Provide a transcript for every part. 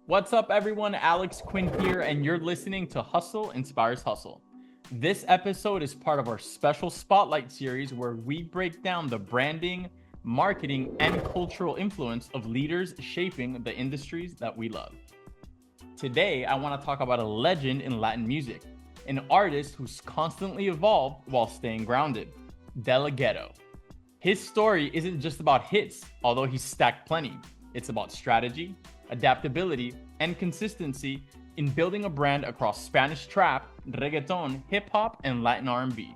What's up, everyone? Alex Quin here, and you're listening to Hustle Inspires Hustle. This episode is part of our special spotlight series where we break down the branding, marketing, and cultural influence of leaders shaping the industries that we love. Today, I want to talk about a legend in Latin music, an artist who's constantly evolved while staying grounded, Dela Ghetto. His story isn't just about hits, although he's stacked plenty. It's about strategy, adaptability, and consistency in building a brand across Spanish trap, reggaeton, hip-hop, and Latin R&B.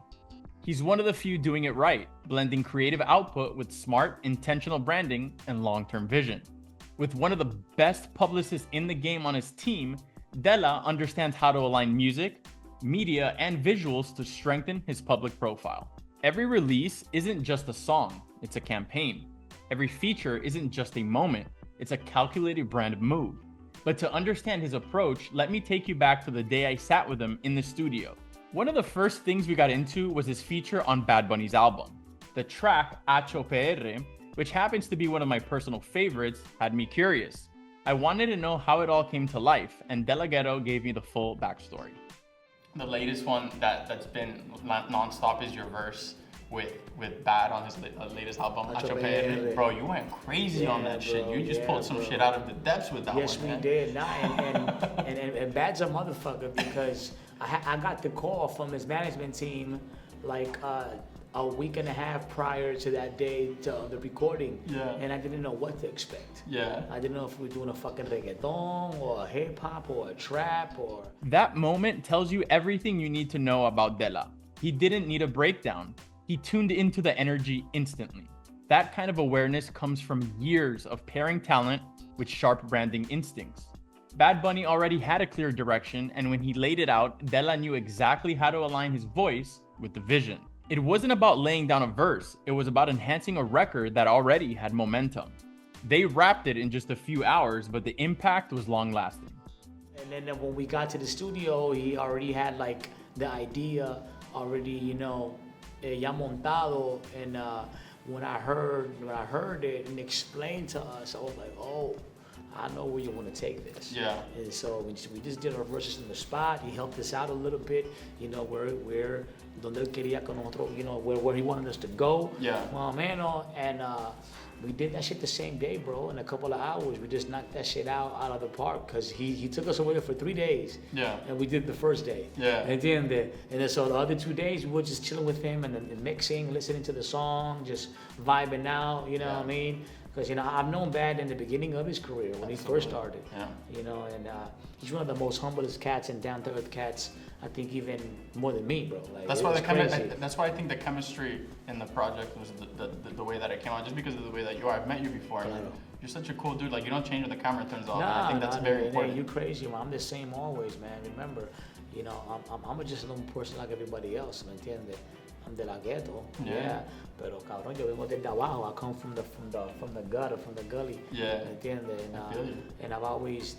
He's one of the few doing it right, blending creative output with smart, intentional branding and long-term vision. With one of the best publicists in the game on his team, Dela understands how to align music, media, and visuals to strengthen his public profile. Every release isn't just a song, it's a campaign. Every feature isn't just a moment, it's a calculated brand move. But to understand his approach, let me take you back to the day I sat with him in the studio. One of the first things we got into was his feature on Bad Bunny's album. The track Acho PR, which happens to be one of my personal favorites, had me curious. I wanted to know how it all came to life, and Dela Ghetto gave me the full backstory. The latest one that's been non-stop is your verse with Bad on his latest album, Acho PR. Bro, you went crazy on that shit. You just pulled some shit out of the depths with that one. Yes, we did. And Bad's a motherfucker because I got the call from his management team like a week and a half prior to that day to the recording. Yeah. And I didn't know what to expect. Yeah. I didn't know if we were doing a fucking reggaeton or a hip hop or a trap or... That moment tells you everything you need to know about Dela. He didn't need a breakdown. He tuned into the energy instantly. That kind of awareness comes from years of pairing talent with sharp branding instincts. Bad Bunny already had a clear direction, and when he laid it out, Dela knew exactly how to align his voice with the vision. It wasn't about laying down a verse, it was about enhancing a record that already had momentum. They wrapped it in just a few hours, but the impact was long-lasting. And then when we got to the studio, he already had like the idea already, ya montado, and when I heard it and explained to us, I was like, oh, I know where you want to take this. Yeah. And so we just did our verses in the spot. He helped us out a little bit, where donde él quería con nosotros, where he wanted us to go. Yeah. And we did that shit the same day, bro. In a couple of hours, we just knocked that shit out of the park because he took us away for 3 days. Yeah. And we did the first day. Yeah. And then so the other 2 days, we were just chilling with him and mixing, listening to the song, just vibing out, what I mean? Because, I've known Bad in the beginning of his career when he first started. Yeah. And he's one of the most humblest cats and down-to-earth cats, I think even more than me, bro. Like, that's why I think the chemistry in the project was the way that it came out, just because of the way that you are. I've met you before. You're such a cool dude. Like, you don't change when the camera turns off. I think that's very important. Hey, you're crazy, man. I'm the same always, man. Remember, I'm just a normal person like everybody else, ¿me entiendes? I'm de la ghetto, yeah. Pero cabrón, yo vengo desde abajo. I come from the gutter, from the gully. Yeah. ¿Me entiendes? And I've always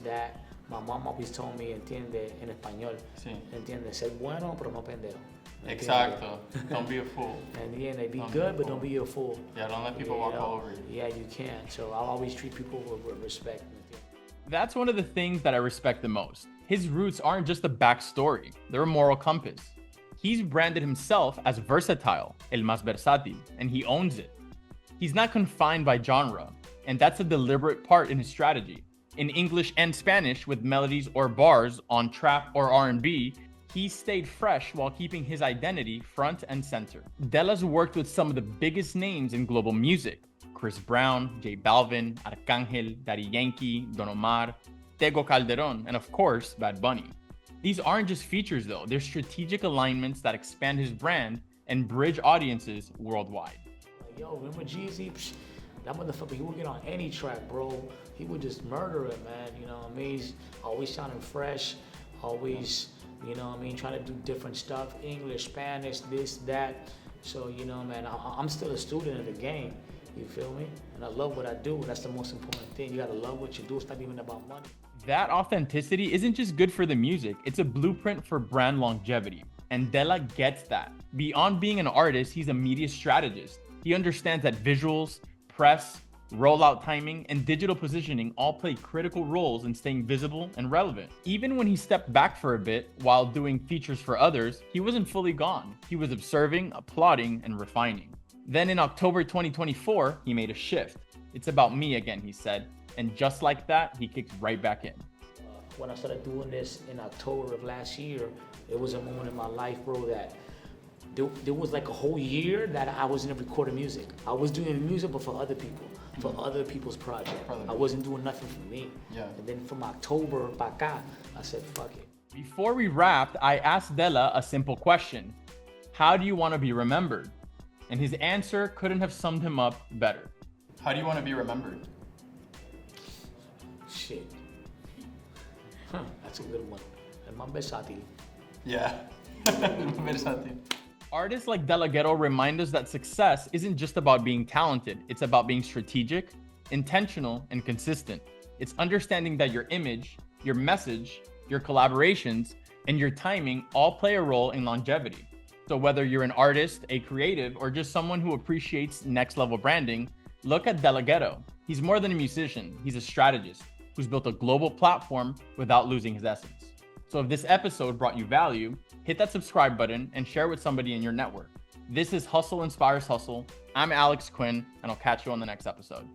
my mom always told me, entiende, en español. Sí. Entiende, ser bueno pero no pendejo. Exacto. Don't be a fool. And they be good, but don't be a fool. Yeah, don't let people walk all over you. Yeah, you can't. So I'll always treat people with respect. That's one of the things that I respect the most. His roots aren't just a backstory, they're a moral compass. He's branded himself as versatile, el más versátil, and he owns it. He's not confined by genre, and that's a deliberate part in his strategy. In English and Spanish with melodies or bars on trap or R&B, he stayed fresh while keeping his identity front and center. Dela's worked with some of the biggest names in global music: Chris Brown, J Balvin, Arcángel, Daddy Yankee, Don Omar, Tego Calderón, and of course, Bad Bunny. These aren't just features though, they're strategic alignments that expand his brand and bridge audiences worldwide. Yo, remember Jeezy? That motherfucker, he would get on any track, bro. He would just murder it, man. You know what I mean? He's always sounding fresh, always, trying to do different stuff. English, Spanish, this, that. So, man, I'm still a student of the game. You feel me? And I love what I do. That's the most important thing. You gotta love what you do. It's not even about money. That authenticity isn't just good for the music, it's a blueprint for brand longevity. And Dela gets that. Beyond being an artist, he's a media strategist. He understands that visuals, press, rollout timing, and digital positioning all play critical roles in staying visible and relevant. Even when he stepped back for a bit while doing features for others, he wasn't fully gone. He was observing, applauding, and refining. Then in October 2024, he made a shift. It's about me again, he said. And just like that, he kicked right back in. When I started doing this in October of last year, it was a moment in my life, bro, that there was like a whole year that I wasn't recording music. I was doing music, but for other people, for other people's project. I wasn't doing nothing for me. Yeah. And then from October back on, I said, fuck it. Before we wrapped, I asked Dela a simple question. How do you want to be remembered? And his answer couldn't have summed him up better. How do you want to be remembered? Shit. That's a good one. And my versatility. Yeah. Versatility. Artists like Dela Ghetto remind us that success isn't just about being talented. It's about being strategic, intentional, and consistent. It's understanding that your image, your message, your collaborations, and your timing all play a role in longevity. So whether you're an artist, a creative, or just someone who appreciates next level branding, look at Dela Ghetto. He's more than a musician. He's a strategist who's built a global platform without losing his essence. So if this episode brought you value, hit that subscribe button and share with somebody in your network. This is Hustle Inspires Hustle. I'm Alex Quin, and I'll catch you on the next episode.